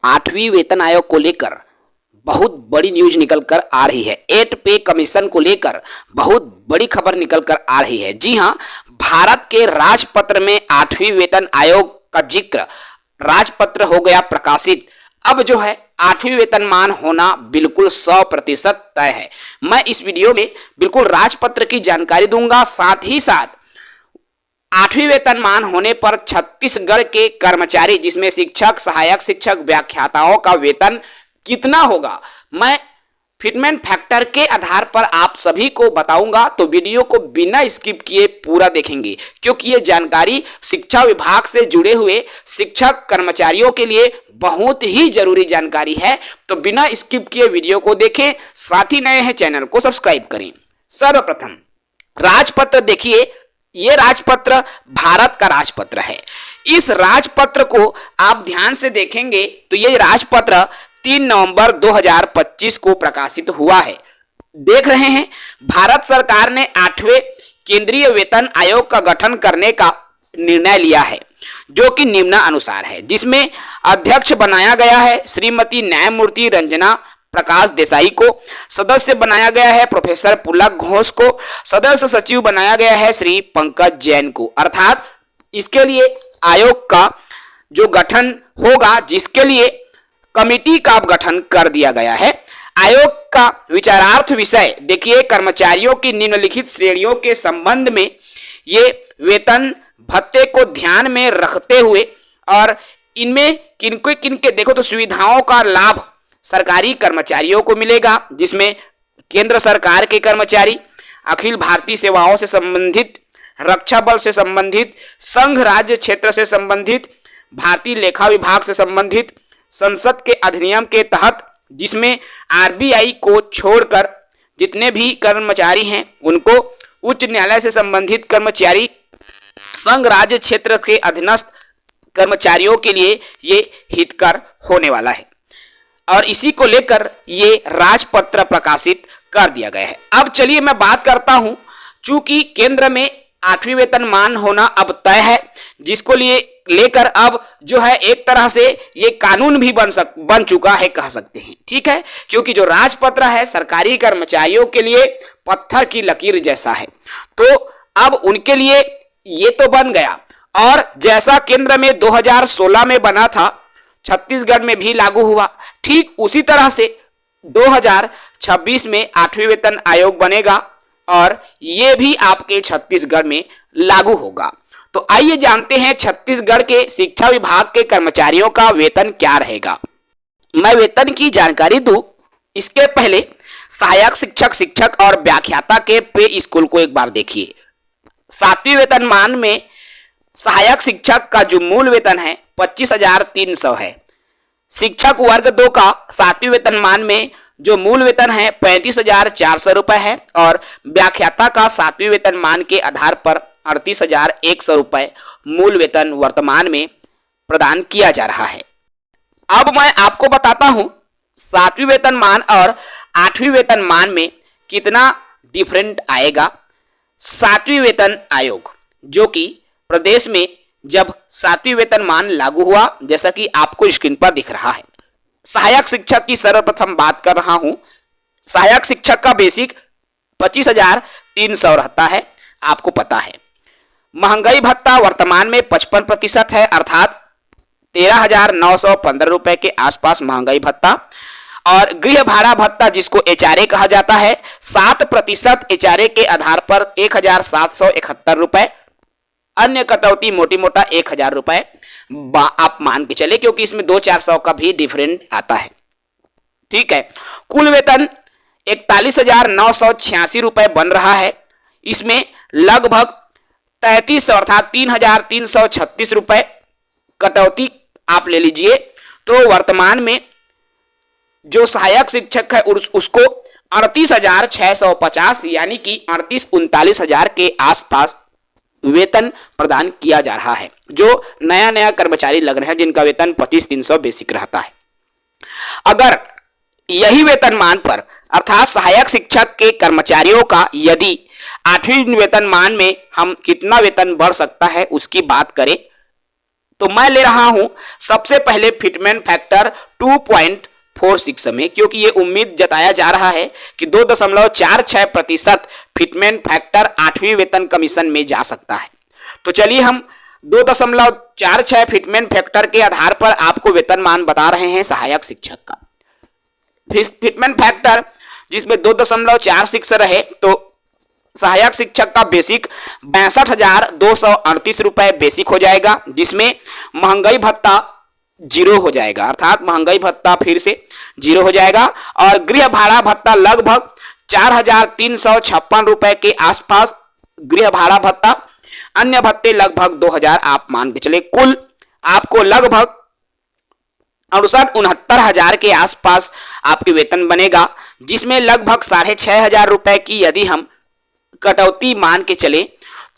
आठवीं वेतन आयोग को लेकर बहुत बड़ी न्यूज निकल कर आ रही है। 8 पे कमीशन को लेकर बहुत बड़ी खबर निकल कर आ रही है। जी हां, भारत के राजपत्र में 8वीं वेतन आयोग का जिक्र राजपत्र हो गया प्रकाशित। अब जो है 8वीं वेतनमान होना बिल्कुल 100% तय है। मैं इस वीडियो में बिल्कुल राजपत्र की जानकारी दूंगा, साथ ही साथ 8वीं वेतनमान होने पर छत्तीसगढ़ के कर्मचारी जिसमें शिक्षक, सहायक शिक्षक, व्याख्याताओं का वेतन कितना होगा, मैं फिटमेंट फैक्टर के आधार पर आप सभी को बताऊंगा। तो वीडियो को बिना स्किप किए पूरा देखेंगे, क्योंकि ये जानकारी शिक्षा विभाग से जुड़े हुए शिक्षक कर्मचारियों के लिए बहुत ही जरूरी जानकारी है। तो बिना स्किप किए वीडियो को देखें, साथ ही नए हैं चैनल को सब्सक्राइब करें। सर्वप्रथम राजपत्र देखिए, ये राजपत्र भारत का राजपत्र है। इस राजपत्र को आप ध्यान से देखेंगे तो ये राजपत्र 3 नवंबर 2025 को प्रकाशित हुआ है। देख रहे हैं, भारत सरकार ने 8वें केंद्रीय वेतन आयोग का गठन करने का निर्णय लिया है, जो कि निम्नानुसार है, जिसमें अध्यक्ष बनाया गया है श्रीमती न्यायमूर्ति रंजना प्रकाश देसाई को, सदस्य बनाया गया है प्रोफेसर पुलक घोष को, सदस्य सचिव बनाया गया है श्री पंकज जैन को। अर्थात इसके लिए आयोग का जो गठन होगा, जिसके लिए कमेटी का गठन कर दिया गया है। आयोग का विचारार्थ विषय देखिए, कर्मचारियों की निम्नलिखित श्रेणियों के संबंध में ये वेतन भत्ते को ध्यान में रखते हुए और इनमें किनके देखो तो सुविधाओं का लाभ सरकारी कर्मचारियों को मिलेगा, जिसमें केंद्र सरकार के कर्मचारी, अखिल भारतीय सेवाओं से संबंधित, रक्षा बल से संबंधित, संघ राज्य क्षेत्र से संबंधित, भारतीय लेखा विभाग से संबंधित, संसद के अधिनियम के तहत जिसमें आरबीआई को छोड़कर जितने भी कर्मचारी हैं उनको, उच्च न्यायालय से संबंधित कर्मचारी, संघ राज्य क्षेत्र के अधीनस्थ कर्मचारियों के लिए ये हितकर होने वाला है और इसी को लेकर ये राजपत्र प्रकाशित कर दिया गया है। अब चलिए मैं बात करता हूं, चूंकि केंद्र में 8वीं वेतनमान होना अब तय है, जिसको लेकर अब जो है एक तरह से ये कानून भी बन चुका है कह सकते हैं। ठीक है, क्योंकि जो राजपत्र है सरकारी कर्मचारियों के लिए पत्थर की लकीर जैसा है, तो अब उनके लिए ये तो बन गया और जैसा केंद्र में 2016 में बना था, छत्तीसगढ़ में भी लागू हुआ। ठीक उसी तरह से 2026 में 8वीं वेतन आयोग बनेगा और ये भी आपके छत्तीसगढ़ में लागू होगा। तो आइए जानते हैं छत्तीसगढ़ के शिक्षा विभाग के कर्मचारियों का वेतन क्या रहेगा। मैं वेतन की जानकारी दूं इसके पहले सहायक शिक्षक, शिक्षक और व्याख्याता के पे स्कूल को एक बार देखिए। 7वीं वेतनमान में सहायक शिक्षक का जो मूल वेतन है 25,300 है। शिक्षक वर्ग 2 का 7वीं वेतनमान में जो मूल वेतन है 35,400 रुपए है और व्याख्याता का 7वीं वेतनमान के आधार पर 38,100 रुपए मूल वेतन वर्तमान में प्रदान किया जा रहा है। अब मैं आपको बताता हूं 7वीं वेतनमान और 8वीं वेतनमान में कितना डिफरेंट आएगा। 7वीं वेतन आयोग जो कि प्रदेश में जब 7वीं वेतनमान लागू हुआ, जैसा कि आपको स्क्रीन पर दिख रहा है। सहायक शिक्षक की सर्वप्रथम बात कर रहा हूं। सहायक शिक्षक का बेसिक 25,300 रहता है, आपको पता है। महंगाई भत्ता वर्तमान में 55% है, अर्थात 13,915 रुपए के आसपास महंगाई भत्ता। और गृह भाड़ा भत्ता जिसको एचआरए कहा जाता है 7% एचआरए के आधार पर 1,771 रुपए। अन्य कटौती मोटी मोटा 1,000 रुपए आप मान के चले, क्योंकि इसमें 200-400 का भी डिफरेंट आता है। ठीक है, कुल वेतन 41,986 रुपए बन रहा है। इसमें लगभग 33 अर्थात 3,336 रुपए कटौती आप ले लीजिए। तो वर्तमान में जो सहायक शिक्षक है उसको 38,650 यानी कि 38-39,000 के आसपास वेतन प्रदान किया जा रहा है। जो नया कर्मचारी लग रहे हैं जिनका वेतन 25,300 बेसिक रहता है। अगर यही वेतनमान पर अर्थात सहायक शिक्षक के कर्मचारियों का यदि 8वीं वेतनमान में हम कितना वेतन बढ़ सकता है उसकी बात करें तो मैं ले रहा हूं सबसे पहले फिटमेंट फैक्टर 2.46 में, क्योंकि ये उम्मीद जताया जा रहा है कि 2.46% फिटमेंट फैक्टर 8वीं वेतन कमीशन में जा सकता है। तो चलिए हम 2.46 फिटमेंट फैक्टर के आधार पर आपको वेतनमान बता रहे हैं सहायक शिक्षक का। फिटमेंट फैक्टर जिसमें 2.46 रहे तो सहायक शिक्षक का बेसिक 62,238 रुपए बेसिक हो जाएगा, जिसमें महंगाई भत्ता 0 हो जाएगा, अर्थात महंगाई भत्ता फिर से 0 हो जाएगा। और गृह भाड़ा भत्ता लगभग 4,356 रुपए के आसपास गृह भाड़ा भत्ता, अन्य भत्ते लगभग 2,000 आप मान के चले। कुल आपको लगभग 69,000 के आसपास आपके वेतन बनेगा, जिसमें लगभग 6,500 रुपए की यदि हम कटौती मान के चले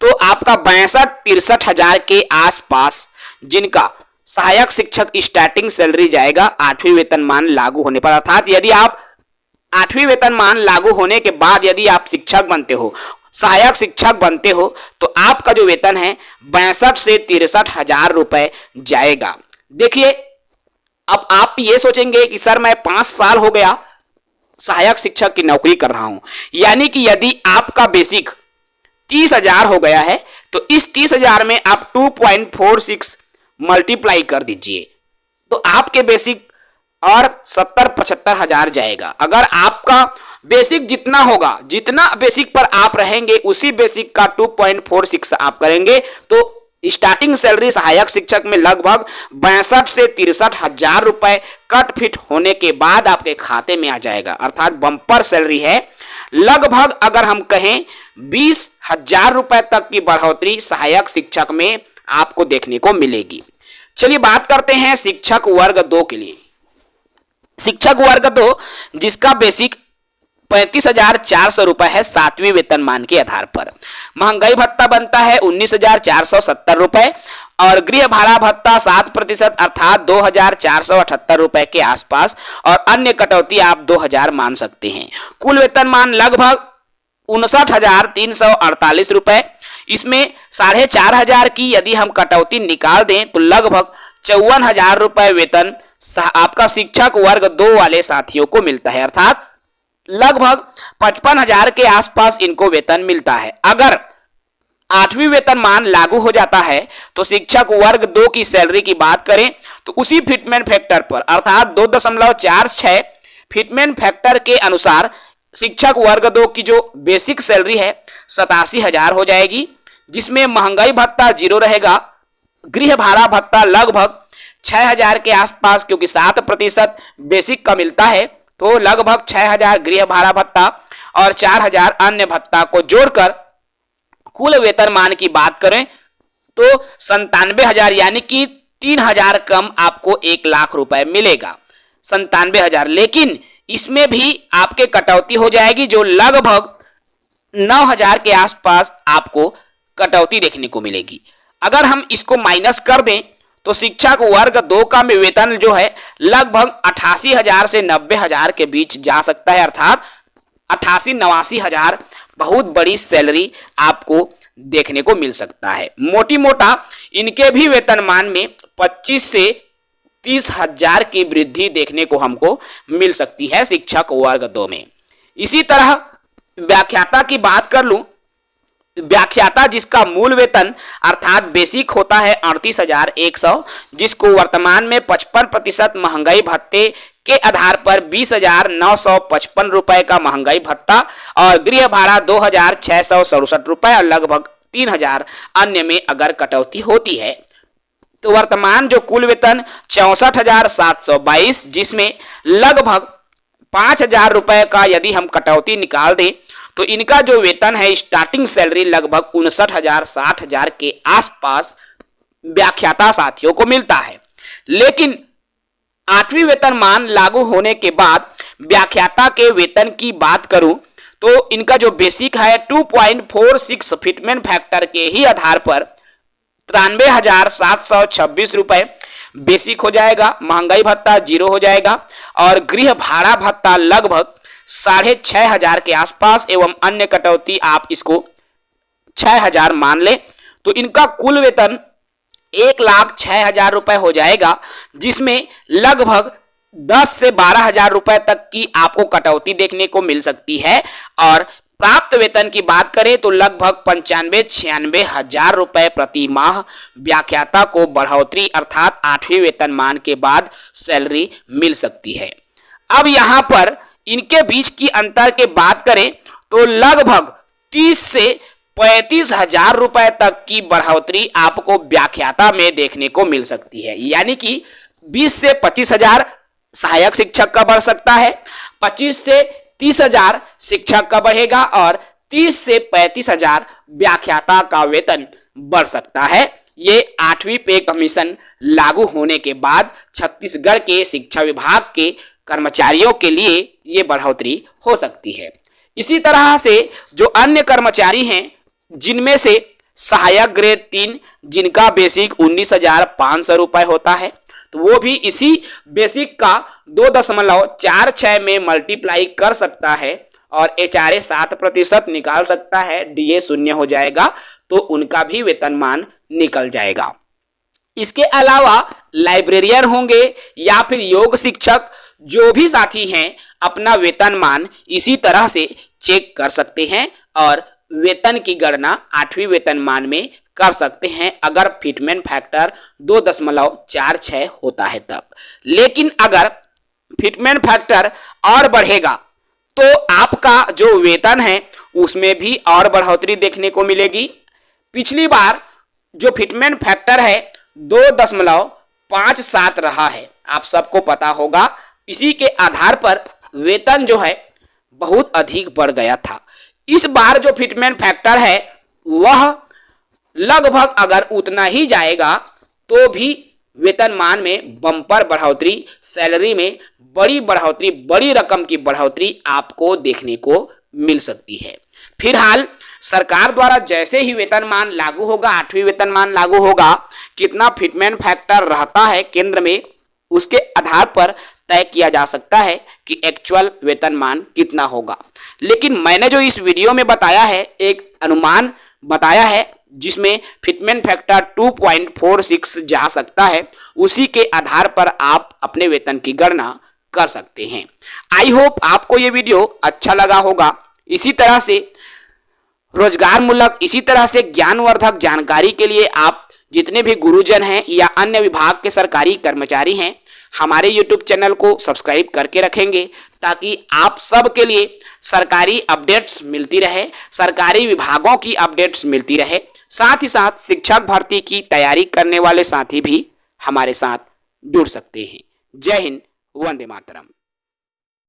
तो आपका 62-63,000 के आसपास जिनका सहायक शिक्षक स्टार्टिंग सैलरी जाएगा 8वीं वेतनमान लागू होने पर। अर्थात यदि आप 8वीं वेतनमान लागू होने के बाद यदि आप शिक्षक बनते हो, सहायक शिक्षक बनते हो, तो आपका जो वेतन है 62 से 63,000 रुपए जाएगा। देखिए, अब आप ये सोचेंगे कि सर मैं 5 साल हो गया सहायक शिक्षक की नौकरी कर रहा हूं, यानी कि यदि आपका बेसिक 30,000 हो गया है तो इस 30,000 में आप 2.46 मल्टीप्लाई कर दीजिए तो आपके बेसिक और 70-75,000 जाएगा। अगर आपका बेसिक जितना होगा, जितना बेसिक पर आप रहेंगे उसी बेसिक का 2.46 आप करेंगे तो स्टार्टिंग सैलरी सहायक शिक्षक में लगभग 62 से 63,000 रुपए कट फिट होने के बाद आपके खाते में आ जाएगा। अर्थात बम्पर सैलरी है। लगभग अगर हम कहें 20,000 रुपए तक की बढ़ोतरी सहायक शिक्षक में आपको देखने को मिलेगी। चलिए बात करते हैं शिक्षक वर्ग 2 के लिए। शिक्षक वर्ग 2 जिसका बेसिक 35,400 रुपए है 7वीं वेतनमान के आधार पर। महंगाई भत्ता बनता है 19,470 रुपए और गृह भाड़ा भत्ता 7% अर्थात 2,478 रुपए के आसपास और अन्य कटौती आप 2,000 मान सकते हैं। कुल वेतनमान लगभग 59,348 रुपए। इसमें 4,500 की यदि हम कटौती निकाल दें तो लगभग 54,000 रुपए वेतन आपका शिक्षक वर्ग 2 वाले साथियों को मिलता है। अर्थात लगभग 55,000 के आसपास इनको वेतन मिलता है। अगर 8वीं वेतनमान लागू हो जाता है तो शिक्षक वर्ग 2 की सैलरी की बात करें तो उसी फिटमेंट फैक्टर पर अर्थात 2.46 फिटमेंट फैक्टर के अनुसार शिक्षक वर्ग 2 की जो बेसिक सैलरी है 87,000 हो जाएगी, जिसमें महंगाई भत्ता 0 रहेगा, गृह भाड़ा भत्ता लगभग 6,000 के आसपास, क्योंकि 7% बेसिक का मिलता है तो लगभग 6,000 गृह भाड़ा भत्ता और 4,000 अन्य भत्ता को जोड़कर कुल वेतनमान की बात करें तो 97,000 यानी कि 3,000 कम आपको 1,00,000 रुपए मिलेगा। 97,000, लेकिन इसमें भी आपके कटौती हो जाएगी जो लगभग 9,000 के आसपास आपको कटौती देखने को मिलेगी। अगर हम इसको माइनस कर दें तो शिक्षक वर्ग 2 का वेतन जो है लगभग 88,000 से 90,000 के बीच जा सकता है। अर्थात 88-89,000 बहुत बड़ी सैलरी आपको देखने को मिल सकता है। मोटी मोटा इनके भी वेतनमान में 25 से 30,000 की वृद्धि देखने को हमको मिल सकती है शिक्षक वर्ग 2 में। इसी तरह व्याख्याता की बात कर लूं, व्याख्याता जिसका मूल वेतन अर्थात बेसिक होता है 38,100, जिसको वर्तमान में 55% महंगाई भत्ते के आधार पर 20,955 रुपए का महंगाई भत्ता और गृह भाड़ा 2,667 रुपए और लगभग 3,000 अन्य में अगर कटौती होती है तो वर्तमान जो कुल वेतन 64,722, जिसमें लगभग 5,000 रुपए का यदि हम कटौती निकाल दें तो इनका जो वेतन है स्टार्टिंग सैलरी लगभग 59,000-60,000 के आसपास व्याख्याता साथियों को मिलता है। लेकिन 8वीं वेतनमान लागू होने के बाद व्याख्याता के वेतन की बात करूं तो इनका जो बेसिक है 2.46 फिटमेंट फैक्टर के ही आधार पर 93,726 रुपए बेसिक हो जाएगा, महंगाई भत्ता 0 हो जाएगा और गृह भाड़ा भत्ता लगभग 6,500 के आसपास एवं अन्य कटौती आप इसको 6,000 मान ले तो इनका कुल वेतन 1,06,000 रुपए हो जाएगा, जिसमें लगभग 10 से 12,000 रुपए तक की आपको कटौती देखने को मिल सकती है। और प्राप्त वेतन की बात करें तो लगभग 95-96 हजार रुपए प्रति माह व्याख्याता को बढ़ोतरी अर्थात 8वीं वेतनमान के बाद सैलरी मिल सकती है। अब यहां पर इनके बीच की अंतर के बात करें तो लगभग 30 से 35 हजार रुपए तक की बढ़ोतरी आपको व्याख्याता में देखने को मिल सकती है। यानी कि 20 से 25 हजार सहायक शिक्षक का बढ़ सकता है, 25 से 30 हजार शिक्षक का बढ़ेगा और 30 से 35 हजार व्याख्याता का वेतन बढ़ सकता है। ये 8वीं पे कमीशन लागू होने के बाद छत्तीसगढ़ के शिक्षा विभाग के कर्मचारियों के लिए ये बढ़ोतरी हो सकती है। इसी तरह से जो अन्य कर्मचारी हैं जिनमें से सहायक ग्रेड 3 जिनका बेसिक 19,500 रुपए होता है, तो वो भी इसी बेसिक का 2.46 में मल्टीप्लाई कर सकता है और HRA 7% निकाल सकता है, DA 0 हो जाएगा तो उनका भी वेतनमान निकल जाएगा। इसके अलावा लाइब्रेरियन होंगे या फिर योग शिक्षक, जो भी साथी हैं अपना वेतनमान इसी तरह से चेक कर सकते हैं और वेतन की गणना 8वीं वेतनमान में कर सकते हैं अगर फिटमेंट फैक्टर 2.46 होता है तब। लेकिन अगर फिटमेंट फैक्टर और बढ़ेगा तो आपका जो वेतन है उसमें भी और बढ़ोतरी देखने को मिलेगी। पिछली बार जो फिटमेंट फैक्टर है 2.57 रहा है, आप सबको पता होगा। इसी के आधार पर वेतन जो है बहुत अधिक बढ़ गया था। इस बार जो फिटमेंट फैक्टर है वह लगभग अगर उतना ही जाएगा तो भी वेतनमान में बम्पर बढ़ोतरी, सैलरी में बड़ी बढ़ोतरी, बड़ी रकम की बढ़ोतरी आपको देखने को मिल सकती है। फिलहाल सरकार द्वारा जैसे ही वेतनमान लागू होगा, 8वीं वेतनमान लागू होगा, कितना फिटमेंट फैक्टर रहता है केंद्र में उसके आधार पर तय किया जा सकता है कि एक्चुअल वेतनमान कितना होगा। लेकिन मैंने जो इस वीडियो में बताया है एक अनुमान बताया है जिसमें फिटमेंट फैक्टर 2.46 जा सकता है, उसी के आधार पर आप अपने वेतन की गणना कर सकते हैं। आई होप आपको ये वीडियो अच्छा लगा होगा। इसी तरह से रोजगार मूलक, इसी तरह से ज्ञानवर्धक जानकारी के लिए आप जितने भी गुरुजन हैं या अन्य विभाग के सरकारी कर्मचारी हैं हमारे YouTube चैनल को सब्सक्राइब करके रखेंगे ताकि आप सब के लिए सरकारी अपडेट्स मिलती रहे, सरकारी विभागों की अपडेट्स मिलती रहे। साथ ही साथ शिक्षक भर्ती की तैयारी करने वाले साथी भी हमारे साथ जुड़ सकते हैं। जय हिंद, वंदे मातरम।